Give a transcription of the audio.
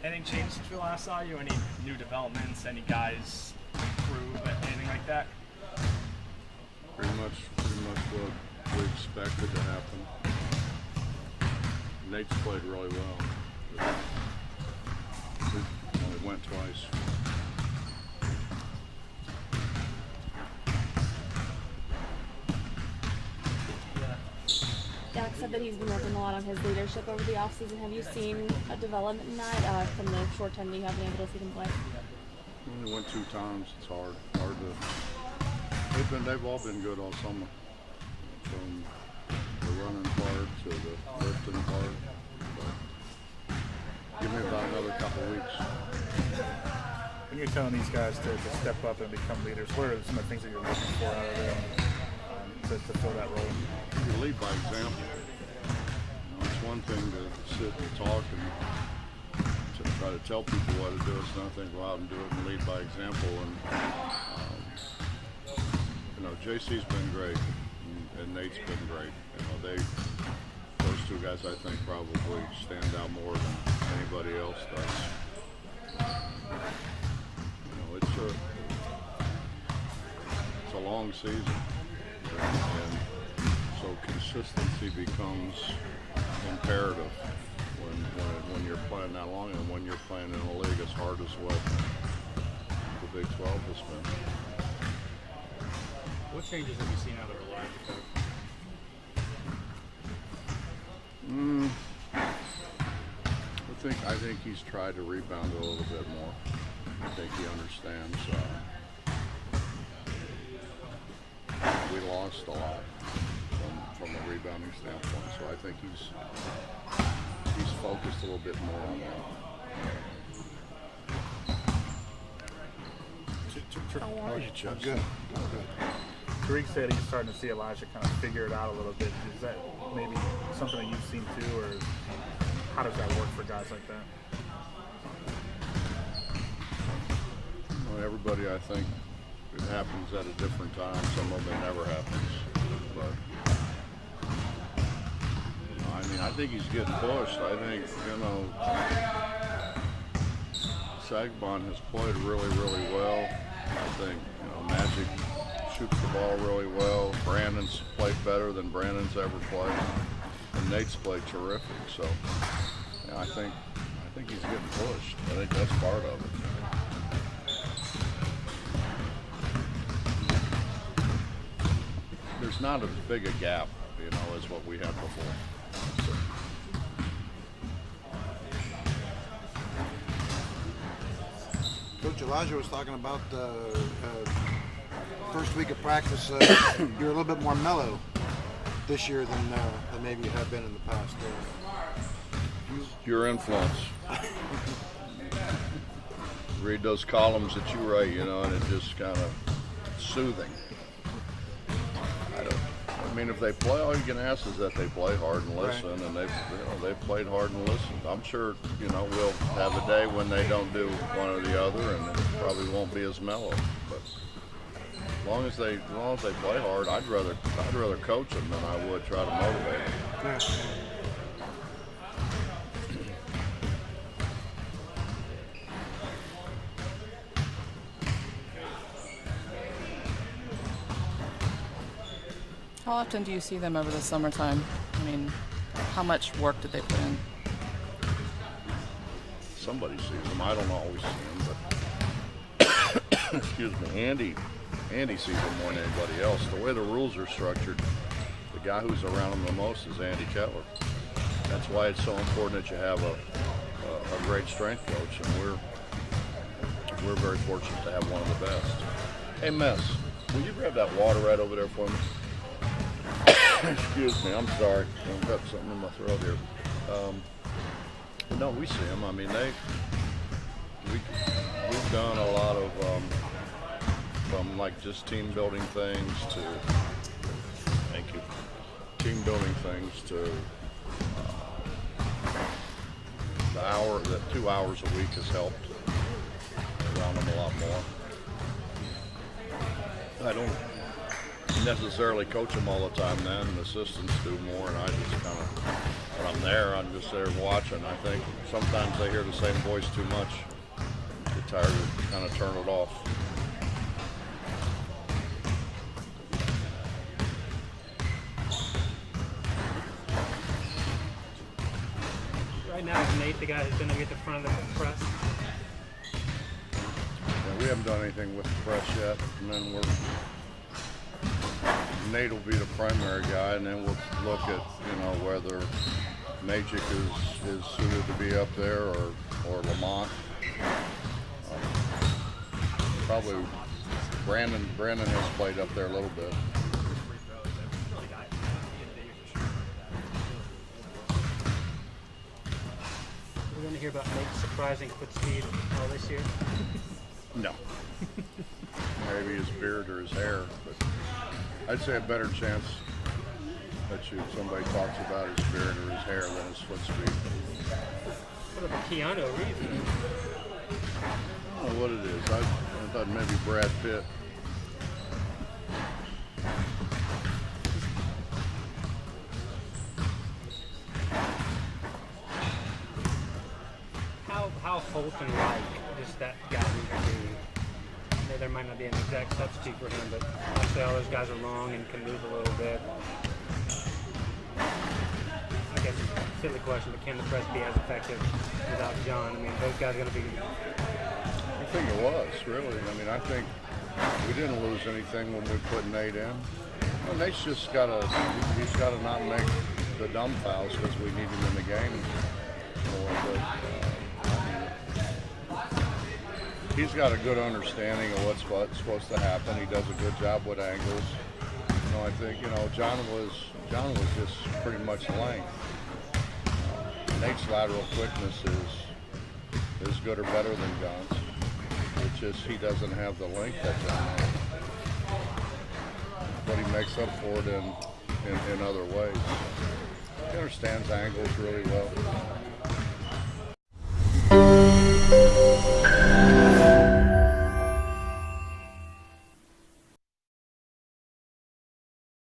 Anything changed since we last saw you? Any new developments? Any guys improve? Anything like that? Pretty much what we expected to happen. Nate's played really well. We only went twice. Dak said that he's been working a lot on his leadership over the offseason. Have you seen a development in that from the short time that you have been able to see him play? We only went 2 times. It's hard to. They've all been good all summer, from the running part to the lifting part. But give me about another couple of weeks. When you're telling these guys to step up and become leaders, what are some of the things that you're looking for out of them to fill that role? You lead by example. It's one thing to sit and talk and to try to tell people what to do. It's another thing to go out and do it and lead by example. And JC's been great, and Nate's been great. Those 2 guys, I think, probably stand out more than anybody else does. It's a long season, and so consistency becomes imperative when you're playing that long, and when you're playing in a league as hard as what the Big 12 has been. What changes have you seen out of Elijah? I think he's tried to rebound a little bit more. I think he understands. We lost a lot from a rebounding standpoint, so I think he's focused a little bit more on that. How are you, Chuck? Good. Tariq said he's starting to see Elijah kind of figure it out a little bit. Is that maybe something that you've seen too, or how does that work for guys like that? Well, everybody, I think, it happens at a different time. Some of it never happens. But, I think he's getting pushed. I think, Sagbon has played really, really well. I think, Magic shoots the ball really well. Brandon's played better than Brandon's ever played. And Nate's played terrific. So, I think he's getting pushed. I think that's part of it. There's not as big a gap, as what we had before. Coach Elijah was talking about first week of practice. You're a little bit more mellow this year than maybe you have been in the past. Your influence. Read those columns that you write, and it's just kind of soothing. If they play, all you can ask is that they play hard and listen, right. And they've played hard and listened. I'm sure we'll have a day when they don't do one or the other, and it probably won't be as mellow. But as long as they play hard, I'd rather coach them than I would try to motivate them. Yeah. How often do you see them over the summertime? How much work did they put in? Somebody sees them. I don't always see them, but excuse me, Andy sees them more than anybody else. The way the rules are structured, the guy who's around them the most is Andy Kettler. That's why it's so important that you have a great strength coach, and we're very fortunate to have one of the best. Hey, Mess, will you grab that water right over there for me? Excuse me, I'm sorry. I've got something in my throat here. No, we see them. We've done a lot of from just team building things to team building things to the 2 hours a week has helped around them a lot more. I don't necessarily coach them all the time then, and assistants do more, and I just kind of when I'm there, I'm just there watching. I think sometimes they hear the same voice too much. Get tired of kind of turn it off. Right now, is Nate the guy who's going to get the front of the press? Yeah, we haven't done anything with the press yet, and then Nate will be the primary guy, and then we'll look at whether Magic is suited to be up there or Lamont. Probably Brandon has played up there a little bit. We're going to hear about Nate's surprising foot speed all this year. No. Maybe his beard or his hair, but I'd say a better chance that somebody talks about his beard or his hair than his foot speed. What about Keanu Reeves? I don't know what it is. I thought maybe Brad Pitt. How Holton-like does that guy need to be? I know there might not be an exact substitute for him, but obviously all those guys are long and can move a little bit. I guess it's a silly question, but can the press be as effective without John? I mean, those guys are going to be... I think it was, really. I mean, I think we didn't lose anything when we put Nate in. Well, Nate's just he's got to not make the dumb fouls because we need him in the game more. But he's got a good understanding of what's supposed to happen. He does a good job with angles. I think John was just pretty much length. Nate's lateral quickness is good or better than John's. It's just he doesn't have the length that John has. But he makes up for it in other ways. He understands angles really well.